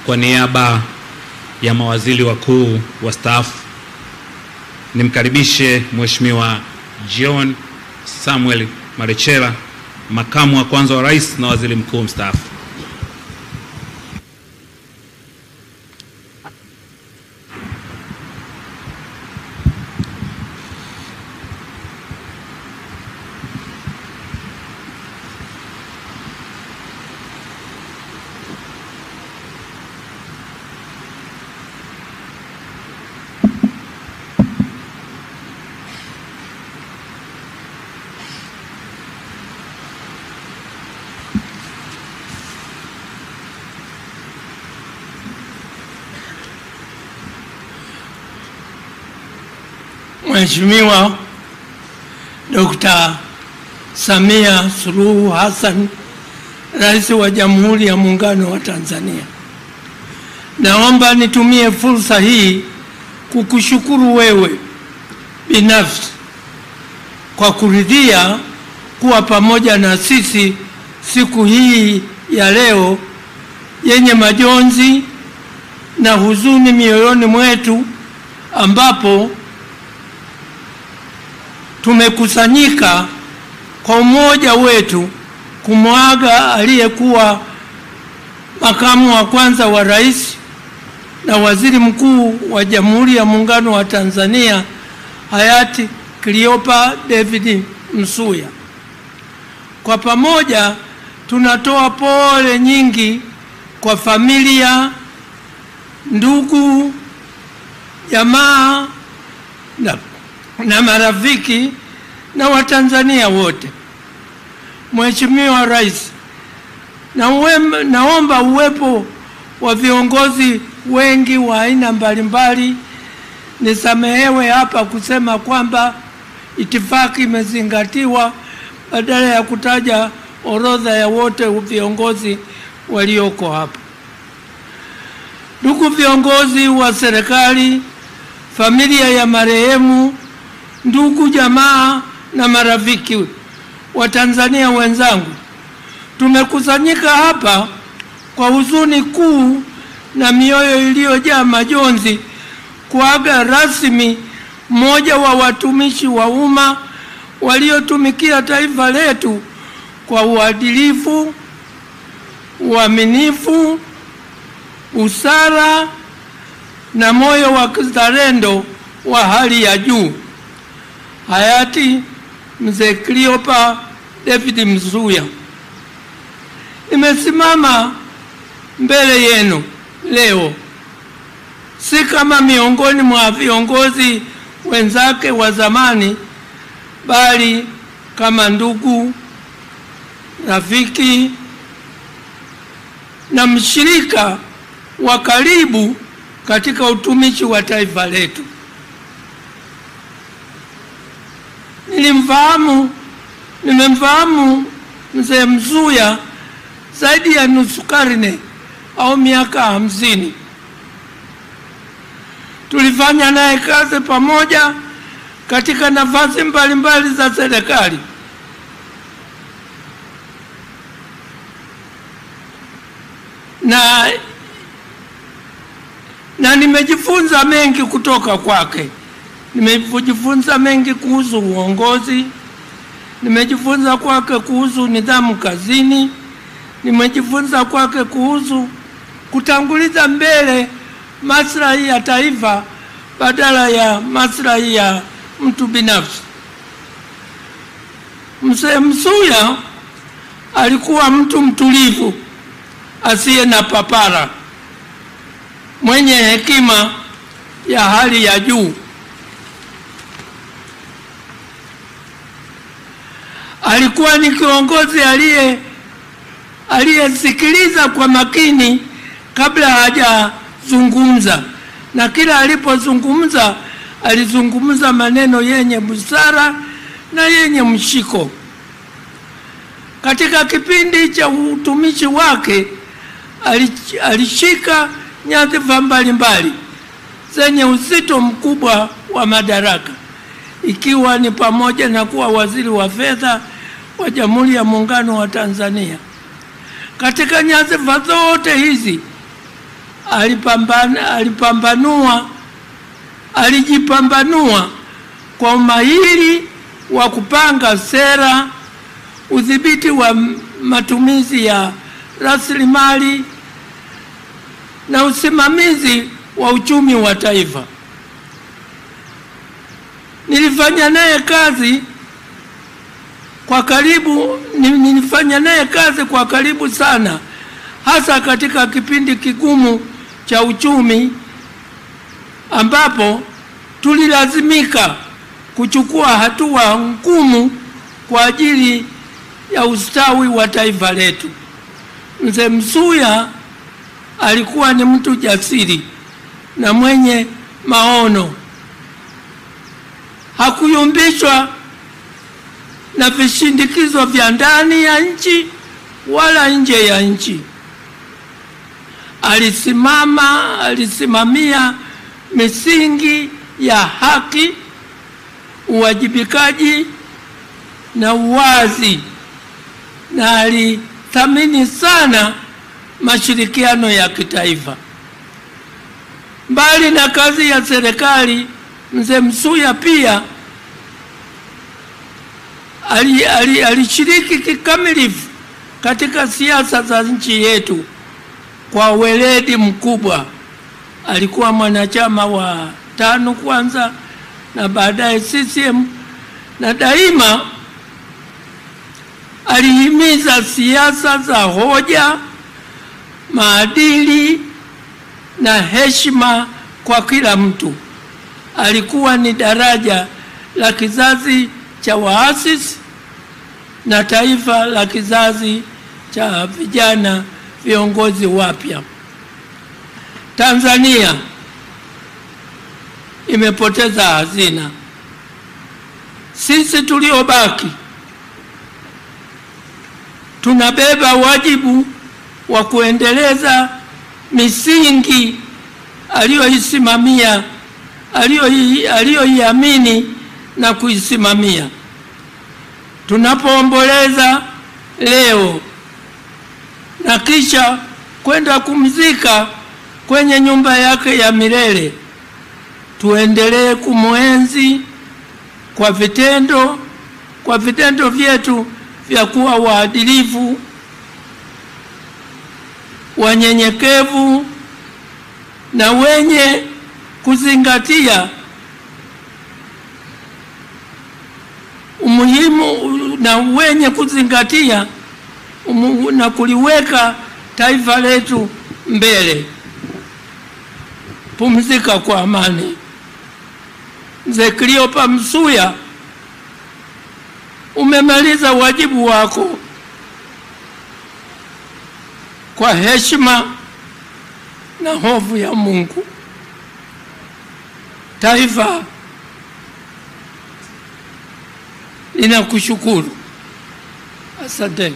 kwa niaba ya mawaziri wakuu wastaafu nimkaribishe Mheshimiwa John Samuel Malecela, makamu wa kwanza wa rais na waziri mkuu mstaafu. Mheshimiwa Dr. Samia Suluhu Hassan, Rais wa Jamhuri ya Muungano wa Tanzania. Naomba nitumie fursa hii kukushukuru wewe binafsi kwa kuridhia kuwa pamoja na sisi siku hii ya leo yenye majonzi na huzuni mioyoni mwetu, ambapo tumekusanyika kwa umoja wetu kumwaga aliyekuwa makamu wa kwanza wa rais na waziri mkuu wa Jamhuri ya Muungano wa Tanzania, hayati Cleopa David Msuya. Kwa pamoja tunatoa pole nyingi kwa familia, ndugu, jamaa na marafiki na Watanzania wote. Mheshimiwa Rais, naomba uwepo wa viongozi wengi wa aina mbalimbali. Nisamehewe hapa kusema kwamba itifaki imezingatiwa badala ya kutaja orodha ya wote viongozi walioko hapa. Ndugu viongozi wa serikali, familia ya marehemu, ndugu, jamaa na marafiki wa Tanzania wenzangu, tumekusanyika hapa kwa huzuni kuu na mioyo iliyojaa majonzi kuaga rasmi mmoja wa watumishi wa umma waliotumikia taifa letu kwa uadilifu, uaminifu, busara na moyo wa kizalendo wa hali ya juu, hayati Mzee Cleopa David Msuya. Nimesimama mbele yenu leo si kama miongoni mwa viongozi wenzake wa zamani, bali kama ndugu, rafiki na mshirika wa karibu katika utumishi wa taifa letu. Nimemfahamu Mzee Msuya zaidi ya nusu karne au miaka 50. Tulifanya naye kazi pamoja katika nafasi mbalimbali za serikali. Na nimejifunza mengi kutoka kwake. Nimejifunza mengi kuhusu uongozi, nimejifunza kwake kuhusu nidhamu kazini, nimejifunza kwake kuhusu kutanguliza mbele maslahi ya taifa badala ya maslahi ya mtu binafsi. Mzee Msuya alikuwa mtu mtulivu, asiye na papara, mwenye hekima ya hali ya juu. Alikuwa ni kiongozi aliyesikiliza kwa makini kabla hajazungumza, na kila alipozungumza alizungumza maneno yenye busara na yenye mshiko. Katika kipindi cha utumishi wake alishika nyadhifa mbalimbali zenye uzito mkubwa wa madaraka, ikiwa ni pamoja na kuwa waziri wa fedha wa Jamhuri ya Muungano wa Tanzania. Katika nyadhifa zote hizi alijipambanua kwa umahiri wa kupanga sera, udhibiti wa matumizi ya rasilimali na usimamizi wa uchumi wa taifa. Nilifanya naye kazi kwa karibu sana, hasa katika kipindi kigumu cha uchumi ambapo tulilazimika kuchukua hatua ngumu kwa ajili ya ustawi wa taifa letu. Mzee Msuya alikuwa ni mtu jasiri na mwenye maono. Hakuyumbishwa na vishindikizo vya ndani ya nchi wala nje ya nchi. Alisimamia misingi ya haki, uwajibikaji na uwazi, na alithamini sana mashirikiano ya kitaifa. Mbali na kazi ya serikali, Mzee Msuya pia alishiriki kikamilifu katika siasa za nchi yetu kwa weledi mkubwa. Alikuwa mwanachama wa TANU kwanza na baadaye CCM, na daima alihimiza siasa za hoja, maadili na heshima kwa kila mtu. Alikuwa ni daraja la kizazi cha waasisi na taifa la kizazi cha vijana viongozi wapya. Tanzania imepoteza hazina. Sisi tuliobaki tunabeba wajibu wa kuendeleza misingi aliyoiamini na kuisimamia. Tunapoomboleza leo na kisha kwenda kumzika kwenye nyumba yake ya milele, tuendelee kumwenzi kwa vitendo vyetu vya kuwa waadilifu, wanyenyekevu na wenye kuzingatia na kuliweka taifa letu mbele. Pumzika kwa amani. Mzee Cleopa Msuya, umemaliza wajibu wako kwa heshima na hofu ya Mungu. Taifa linakushukuru. Asante.